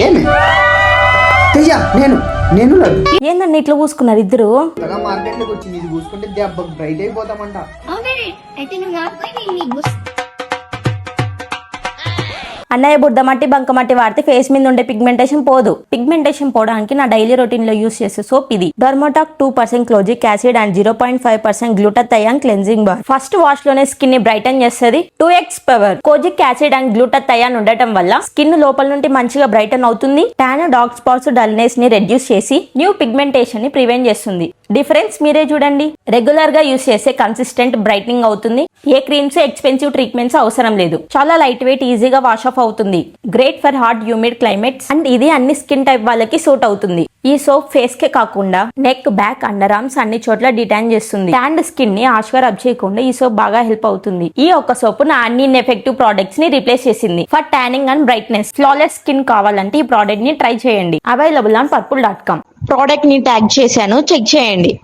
ఏమి తెయ్యా నేను లడ్డు ఏందండి ఇట్లా పూసుకున్నారు ఇద్దరు? మార్కెట్ లోకి వచ్చింది, ఇది పూసుకుంటే దెబ్బ బ్రైట్ అయిపోతామంట. అన్నయ్య బుడ్డమట్టి బంకమట్టి వాడితే ఫేస్ మీద ఉండే పిగ్మెంటేషన్ పోదు. పిగ్మెంటేషన్ పోవడానికి నా డైలీ రొటీన్ లో యూస్ చేసే సోప్ ఇది. డర్మోటాక్ 2% kojic acid and 0.5% glutathione cleansing bar. First wash లోనే స్కిన్ ని బ్రైటన్ చేస్తుంది. 2x power kojic acid and glutathione ఉండటం వల్ల స్కిన్ లోపల నుండి మంచిగా బ్రైటన్ అవుతుంది. టాన్, డార్క్ స్పాట్స్, డల్నెస్ ని రెడ్యూస్ చేసి న్యూ పిగ్మెంటేషన్ ని ప్రివెంట్ చేస్తుంది. డిఫరెన్స్ మీరే చూడండి. రెగ్యులర్ గా యూస్ చేసే కన్సిస్టెంట్ బ్రైట్నింగ్ అవుతుంది. ఏ క్రీమ్స్, ఎక్స్పెన్సివ్ ట్రీట్మెంట్స్ అవసరం లేదు. చాలా లైట్ వెయిట్, ఈజీగా వాష్ ఆఫ్ అవుతుంది. Great for hot humid climates and ఇది అన్ని స్కిన్ టైప్ వాళ్ళకి సూట్ అవుతుంది. ఈ సోప్ ఫేస్ కే కాకుండా నెక్, బ్యాక్, అండర్ ఆర్మ్స్ అన్ని చోట్ల డిటాన్ చేస్తుంది. ట్యాన్డ్ స్కిన్ ని హార్ష్ గా రబ్ చేయకుండా ఈ సోప్ బాగా హెల్ప్ అవుతుంది. ఈ ఒక్క సోప్ నా అన్ని ఇన్ఎఫెక్టివ్ ప్రొడక్ట్స్ ని రీప్లేస్ చేసింది. For tanning and brightness, flawless skin కావాలంటే ఈ ప్రోడక్ట్ ని ట్రై చేయండి. Available on purple.com. ప్రోడక్ట్ ని ట్యాగ్ చేశాను, చెక్ చేయండి.